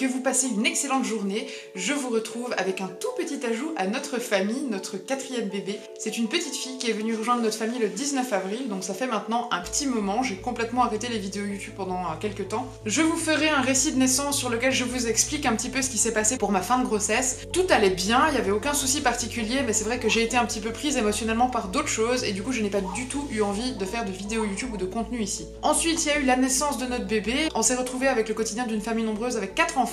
que vous passez une excellente journée. Je vous retrouve avec un tout petit ajout à notre famille, notre 4e bébé. C'est une petite fille qui est venue rejoindre notre famille le 19 avril, donc ça fait maintenant un petit moment. J'ai complètement arrêté les vidéos YouTube pendant quelques temps. Je vous ferai un récit de naissance sur lequel je vous explique un petit peu ce qui s'est passé pour ma fin de grossesse. Tout allait bien, il n'y avait aucun souci particulier, mais c'est vrai que j'ai été un petit peu prise émotionnellement par d'autres choses et du coup je n'ai pas du tout eu envie de faire de vidéos YouTube ou de contenu ici. Ensuite, il y a eu la naissance de notre bébé. On s'est retrouvé avec le quotidien d'une famille nombreuse avec 4 enfants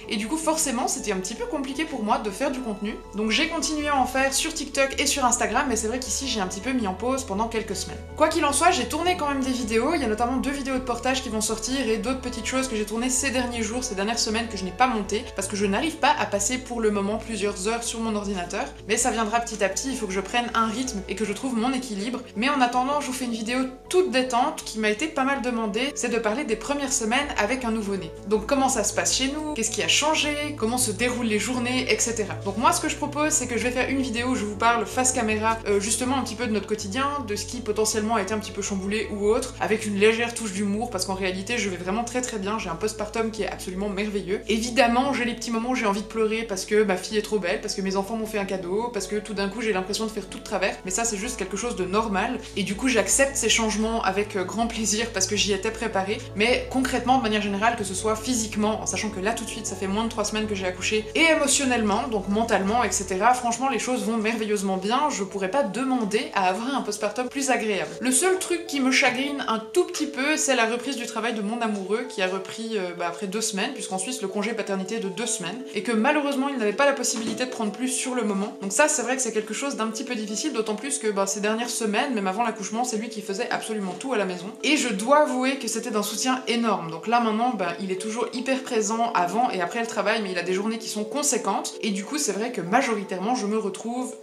et du coup forcément c'était un petit peu compliqué pour moi de faire du contenu. Donc j'ai continué à en faire sur TikTok et sur Instagram, mais c'est vrai qu'ici j'ai un petit peu mis en pause pendant quelques semaines. Quoi qu'il en soit, j'ai tourné quand même des vidéos. Il y a notamment 2 vidéos de portage qui vont sortir et d'autres petites choses que j'ai tournées ces derniers jours, ces dernières semaines que je n'ai pas montées parce que je n'arrive pas à passer pour le moment plusieurs heures sur mon ordinateur. Mais ça viendra petit à petit, il faut que je prenne un rythme et que je trouve mon équilibre. Mais en attendant, je vous fais une vidéo toute détente qui m'a été pas mal demandée, c'est de parler des premières semaines avec un nouveau-né. Donc comment ça se passe chez nous, qu'est-ce qui a changé, comment se déroulent les journées, etc. Donc moi ce que je propose, c'est que je vais faire une vidéo où je vous parle face caméra, justement un petit peu de notre quotidien, de ce qui potentiellement a été un petit peu chamboulé ou autre, avec une légère touche d'humour, parce qu'en réalité je vais vraiment très bien, j'ai un postpartum qui est absolument merveilleux. Évidemment j'ai les petits moments où j'ai envie de pleurer parce que ma fille est trop belle, parce que mes enfants m'ont fait un cadeau, parce que tout d'un coup j'ai l'impression de faire tout de travers, mais ça c'est juste quelque chose de normal, et du coup j'accepte ces changements avec grand plaisir parce que j'y étais préparée, mais concrètement de manière générale, que ce soit physiquement, en sachant que là tout de suite ça fait moins de 3 semaines que j'ai accouché, et émotionnellement, donc mentalement, etc. Franchement les choses vont merveilleusement bien, je pourrais pas demander à avoir un postpartum plus agréable. Le seul truc qui me chagrine un tout petit peu, c'est la reprise du travail de mon amoureux qui a repris après 2 semaines, puisqu'en Suisse le congé paternité est de 2 semaines, et que malheureusement il n'avait pas la possibilité de prendre plus sur le moment. Donc ça c'est vrai que c'est quelque chose d'un petit peu difficile, d'autant plus que ces dernières semaines, même avant l'accouchement, c'est lui qui faisait absolument tout à la maison. Et je dois avouer que c'était d'un soutien énorme. Donc là maintenant, il est toujours hyper présent avant et après le travail, mais il a des journées qui sont conséquentes. Et du coup c'est vrai que majoritairement je me retrouve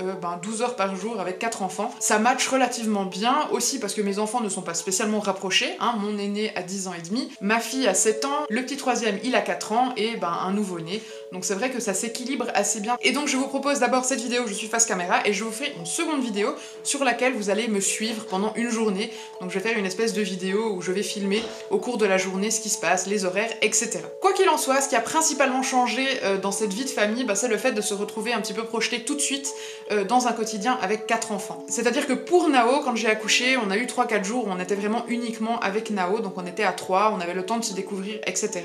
12 heures par jour avec 4 enfants. Ça match relativement bien, aussi parce que mes enfants ne sont pas spécialement rapprochés. Mon aîné a 10 ans et demi, ma fille a 7 ans, le petit troisième il a 4 ans et un nouveau-né. Donc c'est vrai que ça s'équilibre assez bien. Et donc je vous propose d'abord cette vidéo où je suis face caméra et je vous ferai une seconde vidéo sur laquelle vous allez me suivre pendant une journée. Donc je vais faire une espèce de vidéo où je vais filmer au cours de la journée ce qui se passe, les horaires, etc. Quoi qu'il en soit, ce qui a principalement changé dans cette vie de famille, c'est le fait de se retrouver un petit peu projeté tout de suite dans un quotidien avec 4 enfants. C'est-à-dire que pour Nao, quand j'ai accouché, on a eu 3-4 jours où on était vraiment uniquement avec Nao, donc on était à 3, on avait le temps de se découvrir, etc.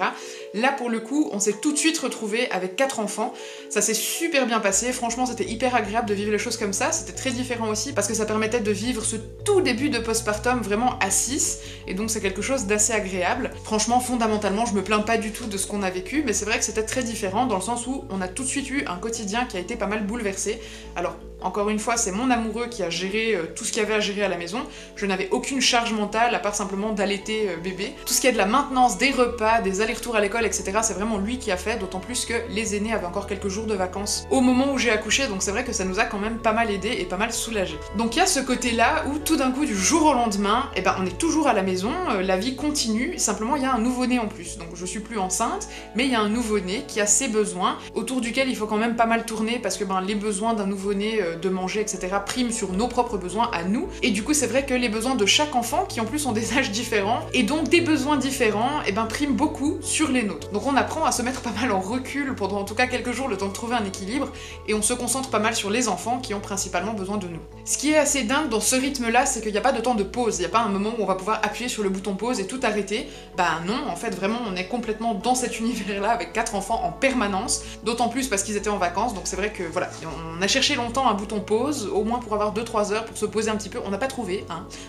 Là pour le coup, on s'est tout de suite retrouvé avec 4 enfants. Ça s'est super bien passé, franchement c'était hyper agréable de vivre les choses comme ça, c'était très différent aussi parce que ça permettait de vivre ce tout début de postpartum vraiment à 6, et donc c'est quelque chose d'assez agréable. Franchement, fondamentalement, je me plains pas du tout de ce qu'on a vécu, mais c'est vrai que c'était très différent dans le sens où on a tout de suite eu un quotidien qui a été pas mal bouleversé. Alors, encore une fois, c'est mon amoureux qui a géré tout ce qu'il y avait à gérer à la maison. Je n'avais aucune charge mentale à part simplement d'allaiter bébé. Tout ce qui est de la maintenance, des repas, des allers-retours à l'école, etc., c'est vraiment lui qui a fait, d'autant plus que les aînés avaient encore quelques jours de vacances au moment où j'ai accouché, donc c'est vrai que ça nous a quand même pas mal aidé et pas mal soulagé. Donc il y a ce côté-là où tout d'un coup, du jour au lendemain, on est toujours à la maison, la vie continue, simplement il y a un nouveau-né en plus. Donc je suis plus enceinte, mais il y a un nouveau-né qui a ses besoins, autour duquel il faut quand même pas mal tourner parce que les besoins d'un nouveau-né de manger, etc. priment sur nos propres besoins à nous. Et du coup, c'est vrai que les besoins de chaque enfant, qui en plus ont des âges différents, et donc des besoins différents, priment beaucoup sur les nôtres. Donc on apprend à se mettre pas mal en recul pendant en tout cas quelques jours, le temps de trouver un équilibre, et on se concentre pas mal sur les enfants qui ont principalement besoin de nous. Ce qui est assez dingue dans ce rythme-là, c'est qu'il n'y a pas de temps de pause, il n'y a pas un moment où on va pouvoir appuyer sur le bouton pause et tout arrêter. Non, en fait, vraiment, on est complètement dans cet univers-là avec 4 enfants en permanence, d'autant plus parce qu'ils étaient en vacances, donc c'est vrai que voilà, on a cherché longtemps un bouton pause, au moins pour avoir 2-3 heures pour se poser un petit peu, on n'a pas trouvé,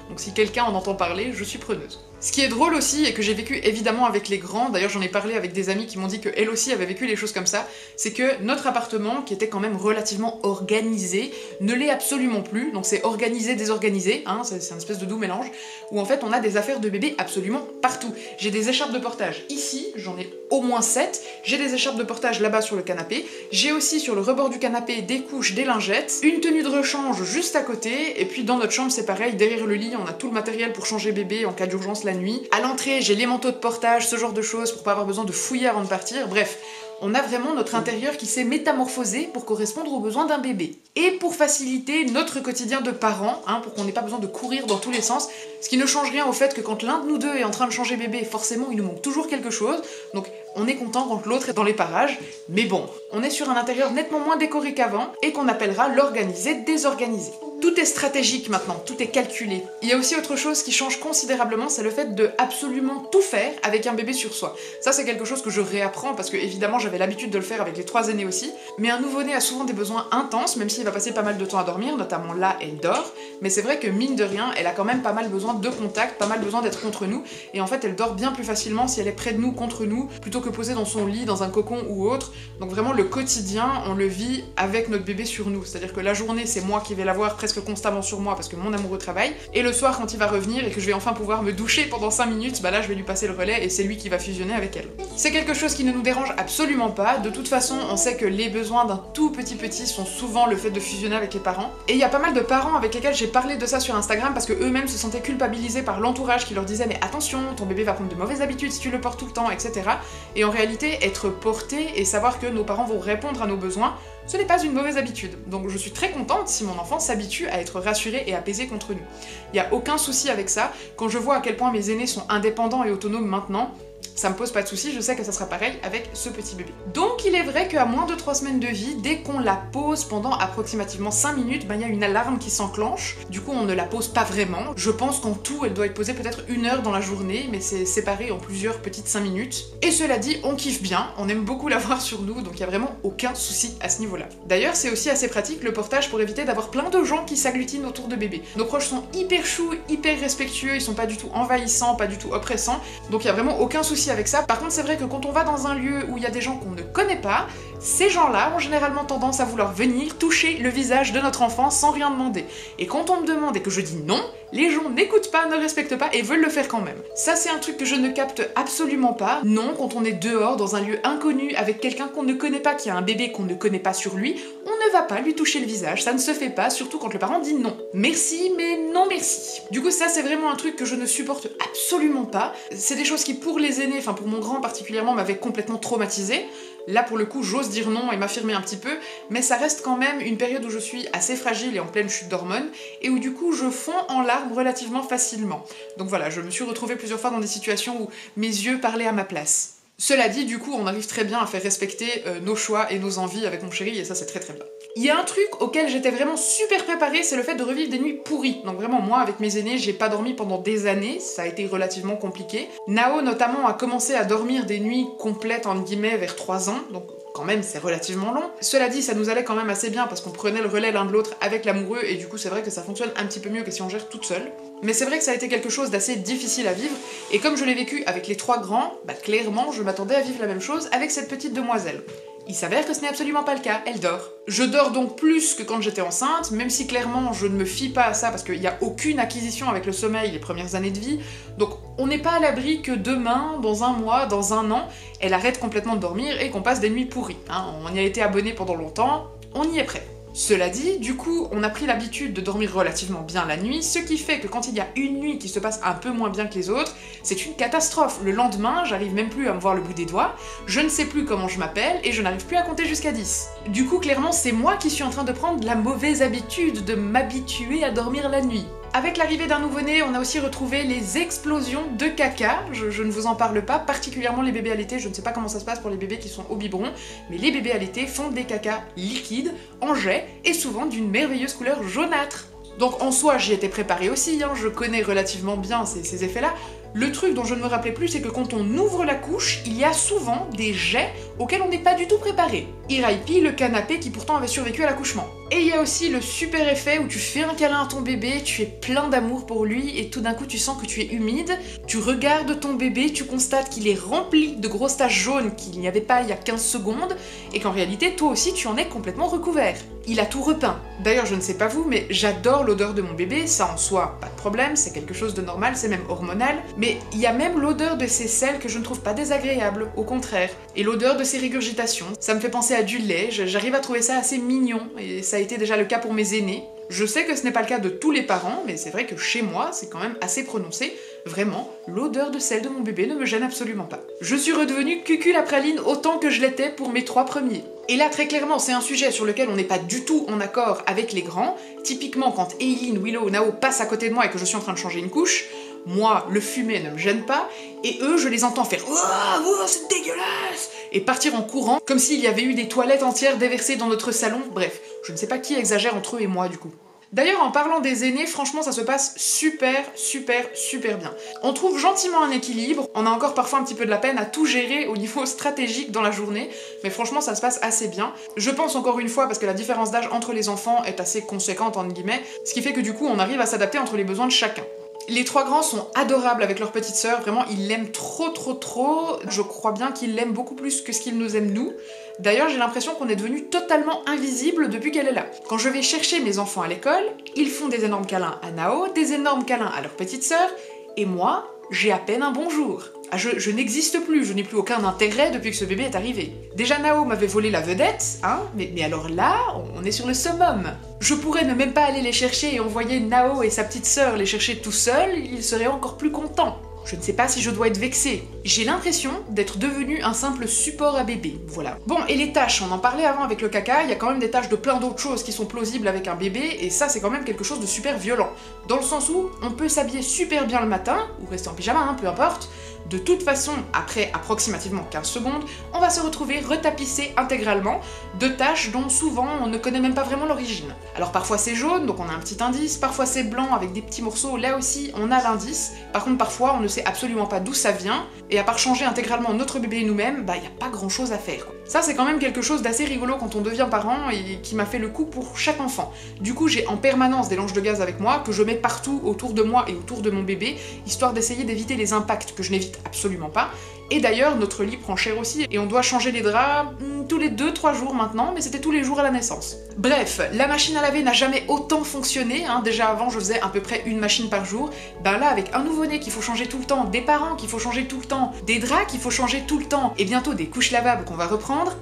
donc si quelqu'un en entend parler, je suis preneuse. Ce qui est drôle aussi, et que j'ai vécu évidemment avec les grands, d'ailleurs j'en ai parlé avec des amis qui m'ont dit qu'elles aussi avaient vécu les choses comme ça, c'est que notre appartement, qui était quand même relativement organisé, ne l'est absolument plus, donc c'est organisé, désorganisé, c'est une espèce de doux mélange, où en fait on a des affaires de bébé absolument partout. J'ai des écharpes de portage ici, j'en ai au moins 7, j'ai des écharpes de portage là-bas sur le canapé, j'ai aussi sur le rebord du canapé des couches, des lingettes, une tenue de rechange juste à côté, et puis dans notre chambre c'est pareil, derrière le lit on a tout le matériel pour changer bébé en cas d'urgence la nuit. À l'entrée j'ai les manteaux de portage, ce genre de choses pour pas avoir besoin de fouiller avant de partir, bref. On a vraiment notre intérieur qui s'est métamorphosé pour correspondre aux besoins d'un bébé. Et pour faciliter notre quotidien de parents, pour qu'on n'ait pas besoin de courir dans tous les sens, ce qui ne change rien au fait que quand l'un de nous deux est en train de changer bébé, forcément il nous manque toujours quelque chose. Donc On est content quand l'autre est dans les parages, mais bon, on est sur un intérieur nettement moins décoré qu'avant et qu'on appellera l'organisé désorganisé. Tout est stratégique maintenant, tout est calculé. Il y a aussi autre chose qui change considérablement, c'est le fait de absolument tout faire avec un bébé sur soi. Ça c'est quelque chose que je réapprends parce que évidemment j'avais l'habitude de le faire avec les 3 aînés aussi, mais un nouveau-né a souvent des besoins intenses, même s'il va passer pas mal de temps à dormir, notamment là elle dort, mais c'est vrai que mine de rien, elle a quand même pas mal besoin de contact, pas mal besoin d'être contre nous, et en fait elle dort bien plus facilement si elle est près de nous, contre nous, plutôt que posée dans son lit, dans un cocon ou autre. Donc vraiment le quotidien, on le vit avec notre bébé sur nous, c'est-à-dire que la journée c'est moi qui vais l'avoir presque constamment sur moi parce que mon amoureux travaille, et le soir quand il va revenir et que je vais enfin pouvoir me doucher pendant 5 minutes, bah là je vais lui passer le relais et c'est lui qui va fusionner avec elle. C'est quelque chose qui ne nous dérange absolument pas, de toute façon on sait que les besoins d'un tout petit sont souvent le fait de fusionner avec les parents, et il y a pas mal de parents avec lesquels j'ai parlé de ça sur Instagram parce que eux-mêmes se sentaient culpabilisés par l'entourage qui leur disait mais attention, ton bébé va prendre de mauvaises habitudes si tu le portes tout le temps, etc. Et en réalité, être porté et savoir que nos parents vont répondre à nos besoins, ce n'est pas une mauvaise habitude. Donc je suis très contente si mon enfant s'habitue à être rassuré et apaisé contre nous. Il n'y a aucun souci avec ça. Quand je vois à quel point mes aînés sont indépendants et autonomes maintenant, ça me pose pas de soucis, je sais que ça sera pareil avec ce petit bébé. Donc il est vrai qu'à moins de 3 semaines de vie, dès qu'on la pose pendant approximativement 5 minutes, il y a une alarme qui s'enclenche. Du coup on ne la pose pas vraiment. Je pense qu'en tout elle doit être posée peut-être 1 heure dans la journée, mais c'est séparé en plusieurs petites 5 minutes. Et cela dit, on kiffe bien, on aime beaucoup l'avoir sur nous, donc il y a vraiment aucun souci à ce niveau-là. D'ailleurs c'est aussi assez pratique le portage pour éviter d'avoir plein de gens qui s'agglutinent autour de bébé. Nos proches sont hyper choux, hyper respectueux, ils sont pas du tout envahissants, pas du tout oppressants, donc il y a vraiment aucun souci avec ça. Par contre c'est vrai que quand on va dans un lieu où il y a des gens qu'on ne connaît pas, ces gens-là ont généralement tendance à vouloir venir toucher le visage de notre enfant sans rien demander. Et quand on me demande et que je dis non, les gens n'écoutent pas, ne respectent pas et veulent le faire quand même. Ça c'est un truc que je ne capte absolument pas. Non, quand on est dehors dans un lieu inconnu avec quelqu'un qu'on ne connaît pas, qui a un bébé qu'on ne connaît pas sur lui, on ne va pas lui toucher le visage, ça ne se fait pas, surtout quand le parent dit non. Merci, mais non merci. Du coup ça c'est vraiment un truc que je ne supporte absolument pas. C'est des choses qui pour les aînés, enfin pour mon grand particulièrement, m'avaient complètement traumatisée. Là pour le coup j'ose dire non et m'affirmer un petit peu, mais ça reste quand même une période où je suis assez fragile et en pleine chute d'hormones, et où du coup je fonds en larmes relativement facilement. Donc voilà, je me suis retrouvée plusieurs fois dans des situations où mes yeux parlaient à ma place. Cela dit, du coup, on arrive très bien à faire respecter nos choix et nos envies avec mon chéri, et ça c'est très très bien. Il y a un truc auquel j'étais vraiment super préparée, c'est le fait de revivre des nuits pourries. Donc vraiment, moi, avec mes aînés, j'ai pas dormi pendant des années, ça a été relativement compliqué. Nao, notamment, a commencé à dormir des nuits complètes, entre guillemets, vers 3 ans, donc quand même, c'est relativement long. Cela dit, ça nous allait quand même assez bien parce qu'on prenait le relais l'un de l'autre avec l'amoureux, et du coup, c'est vrai que ça fonctionne un petit peu mieux que si on gère toute seule. Mais c'est vrai que ça a été quelque chose d'assez difficile à vivre, et comme je l'ai vécu avec les 3 grands, clairement, je m'attendais à vivre la même chose avec cette petite demoiselle. Il s'avère que ce n'est absolument pas le cas, elle dort. Je dors donc plus que quand j'étais enceinte, même si clairement je ne me fie pas à ça parce qu'il n'y a aucune acquisition avec le sommeil les premières années de vie, donc on n'est pas à l'abri que demain, dans 1 mois, dans 1 an, elle arrête complètement de dormir et qu'on passe des nuits pourries. On y a été abonné pendant longtemps, on y est prêt. Cela dit, du coup, on a pris l'habitude de dormir relativement bien la nuit, ce qui fait que quand il y a une nuit qui se passe un peu moins bien que les autres, c'est une catastrophe. Le lendemain, j'arrive même plus à me voir le bout des doigts, je ne sais plus comment je m'appelle et je n'arrive plus à compter jusqu'à 10. Du coup, clairement, c'est moi qui suis en train de prendre la mauvaise habitude de m'habituer à dormir la nuit. Avec l'arrivée d'un nouveau-né, on a aussi retrouvé les explosions de caca, je ne vous en parle pas, particulièrement les bébés allaités, je ne sais pas comment ça se passe pour les bébés qui sont au biberon, mais les bébés allaités font des cacas liquides, en jet, et souvent d'une merveilleuse couleur jaunâtre. Donc en soi, j'y étais préparée aussi, je connais relativement bien ces effets-là. Le truc dont je ne me rappelais plus, c'est que quand on ouvre la couche, il y a souvent des jets auxquels on n'est pas du tout préparé. RIP, le canapé qui pourtant avait survécu à l'accouchement. Et il y a aussi le super effet où tu fais un câlin à ton bébé, tu es plein d'amour pour lui, et tout d'un coup tu sens que tu es humide, tu regardes ton bébé, tu constates qu'il est rempli de grosses taches jaunes qu'il n'y avait pas il y a 15 secondes, et qu'en réalité toi aussi tu en es complètement recouvert. Il a tout repeint. D'ailleurs je ne sais pas vous, mais j'adore l'odeur de mon bébé, ça en soi, pas de problème, c'est quelque chose de normal, c'est même hormonal, mais il y a même l'odeur de ses selles que je ne trouve pas désagréable, au contraire. Et l'odeur de ses régurgitations, ça me fait penser à du lait, j'arrive à trouver ça assez mignon, et ça a été déjà le cas pour mes aînés. Je sais que ce n'est pas le cas de tous les parents, mais c'est vrai que chez moi, c'est quand même assez prononcé. Vraiment, l'odeur de celle de mon bébé ne me gêne absolument pas. Je suis redevenue cucul la praline autant que je l'étais pour mes 3 premiers. Et là, très clairement, c'est un sujet sur lequel on n'est pas du tout en accord avec les grands. Typiquement, quand Eileen, Willow, Nao passent à côté de moi et que je suis en train de changer une couche, Moi, le fumet ne me gêne pas, et eux, je les entends faire « Oh, c'est dégueulasse !» et partir en courant, comme s'il y avait eu des toilettes entières déversées dans notre salon. Bref, je ne sais pas qui exagère entre eux et moi du coup. D'ailleurs, en parlant des aînés, franchement, ça se passe super bien. On trouve gentiment un équilibre, on a encore parfois un petit peu de la peine à tout gérer au niveau stratégique dans la journée, mais franchement, ça se passe assez bien. Je pense encore une fois, parce que la différence d'âge entre les enfants est assez conséquente, entre guillemets, ce qui fait que du coup, on arrive à s'adapter entre les besoins de chacun. Les trois grands sont adorables avec leur petite sœur, vraiment ils l'aiment trop. Je crois bien qu'ils l'aiment beaucoup plus que ce qu'ils nous aiment nous. D'ailleurs j'ai l'impression qu'on est devenu totalement invisible depuis qu'elle est là. Quand je vais chercher mes enfants à l'école, ils font des énormes câlins à Nao, des énormes câlins à leur petite sœur, et moi, j'ai à peine un bonjour. Ah, je n'existe plus, je n'ai plus aucun intérêt depuis que ce bébé est arrivé. Déjà Nao m'avait volé la vedette, hein, mais alors là, on est sur le summum. Je pourrais ne même pas aller les chercher et envoyer Nao et sa petite sœur les chercher tout seuls, ils seraient encore plus contents. Je ne sais pas si je dois être vexée. J'ai l'impression d'être devenue un simple support à bébé, voilà. Bon, et les tâches, on en parlait avant avec le caca, il y a quand même des tâches de plein d'autres choses qui sont plausibles avec un bébé, et ça c'est quand même quelque chose de super violent. Dans le sens où on peut s'habiller super bien le matin, ou rester en pyjama, hein, peu importe. De toute façon, après approximativement 15 secondes, on va se retrouver retapissé intégralement de tâches dont souvent on ne connaît même pas vraiment l'origine. Alors parfois c'est jaune, donc on a un petit indice, parfois c'est blanc avec des petits morceaux, là aussi on a l'indice. Par contre parfois on ne sait absolument pas d'où ça vient, et à part changer intégralement notre bébé nous-mêmes, bah y a pas grand chose à faire. Ça c'est quand même quelque chose d'assez rigolo quand on devient parent et qui m'a fait le coup pour chaque enfant. Du coup j'ai en permanence des langes de gaz avec moi que je mets partout autour de moi et autour de mon bébé, histoire d'essayer d'éviter les impacts que je n'évite absolument pas. Et d'ailleurs, notre lit prend cher aussi, et on doit changer les draps tous les 2-3 jours maintenant, mais c'était tous les jours à la naissance. Bref, la machine à laver n'a jamais autant fonctionné, hein. Déjà avant je faisais à peu près une machine par jour, ben là avec un nouveau-né qu'il faut changer tout le temps, des parents qu'il faut changer tout le temps, des draps qu'il faut changer tout le temps, et bientôt des couches lavables qu'on va reprendre,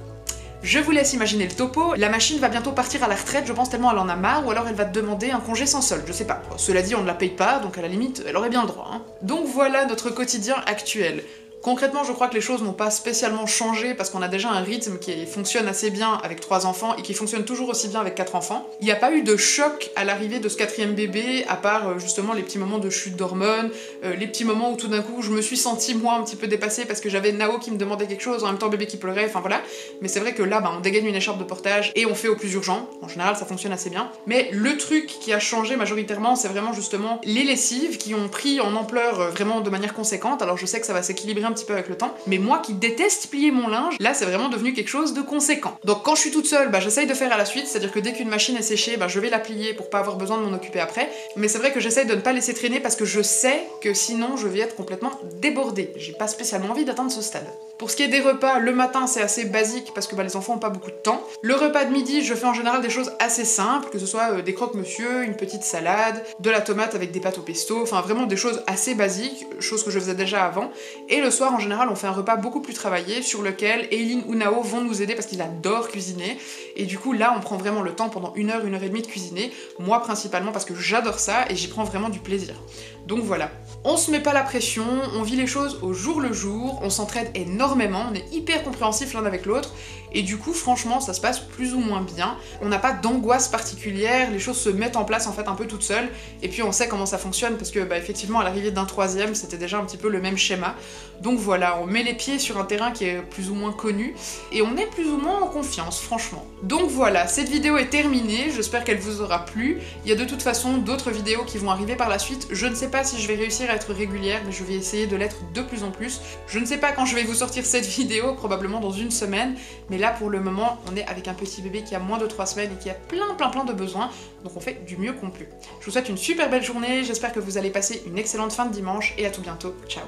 je vous laisse imaginer le topo, la machine va bientôt partir à la retraite, je pense tellement elle en a marre, ou alors elle va te demander un congé sans solde, je sais pas. Cela dit, on ne la paye pas, donc à la limite, elle aurait bien le droit, hein. Donc voilà notre quotidien actuel. Concrètement, je crois que les choses n'ont pas spécialement changé parce qu'on a déjà un rythme qui fonctionne assez bien avec 3 enfants et qui fonctionne toujours aussi bien avec 4 enfants. Il n'y a pas eu de choc à l'arrivée de ce 4e bébé, à part justement les petits moments de chute d'hormones, les petits moments où tout d'un coup je me suis sentie moi un petit peu dépassée parce que j'avais Nao qui me demandait quelque chose, en même temps bébé qui pleurait, enfin voilà. Mais c'est vrai que là, on dégaine une écharpe de portage et on fait au plus urgent. En général, ça fonctionne assez bien. Mais le truc qui a changé majoritairement, c'est vraiment justement les lessives qui ont pris en ampleur vraiment de manière conséquente. Alors je sais que ça va s'équilibrer un petit peu avec le temps, mais moi qui déteste plier mon linge, là c'est vraiment devenu quelque chose de conséquent. Donc quand je suis toute seule, j'essaye de faire à la suite, c'est-à-dire que dès qu'une machine est séchée, je vais la plier pour pas avoir besoin de m'en occuper après, mais c'est vrai que j'essaye de ne pas laisser traîner parce que je sais que sinon je vais être complètement débordée. J'ai pas spécialement envie d'atteindre ce stade. Pour ce qui est des repas, le matin c'est assez basique parce que les enfants ont pas beaucoup de temps. Le repas de midi, je fais en général des choses assez simples, que ce soit des croque-monsieur, une petite salade, de la tomate avec des pâtes au pesto, enfin vraiment des choses assez basiques, choses que je faisais déjà avant. Et le soir en général on fait un repas beaucoup plus travaillé sur lequel Eileen ou Nao vont nous aider parce qu'ils adorent cuisiner. Et du coup là on prend vraiment le temps pendant 1 heure, 1 heure et demie de cuisiner, moi principalement parce que j'adore ça et j'y prends vraiment du plaisir. Donc voilà. On se met pas la pression, on vit les choses au jour le jour, on s'entraide énormément, on est hyper compréhensifs l'un avec l'autre, et du coup franchement ça se passe plus ou moins bien. On n'a pas d'angoisse particulière, les choses se mettent en place en fait un peu toutes seules, et puis on sait comment ça fonctionne parce que effectivement à l'arrivée d'un 3e c'était déjà un petit peu le même schéma. Donc voilà, on met les pieds sur un terrain qui est plus ou moins connu, et on est plus ou moins en confiance franchement. Donc voilà, cette vidéo est terminée, j'espère qu'elle vous aura plu. Il y a de toute façon d'autres vidéos qui vont arriver par la suite, je ne sais pas si je vais réussir à être régulière, mais je vais essayer de l'être de plus en plus. Je ne sais pas quand je vais vous sortir cette vidéo, probablement dans 1 semaine, mais là pour le moment on est avec un petit bébé qui a moins de 3 semaines et qui a plein de besoins, donc on fait du mieux qu'on peut. Je vous souhaite une super belle journée, j'espère que vous allez passer une excellente fin de dimanche et à tout bientôt, ciao.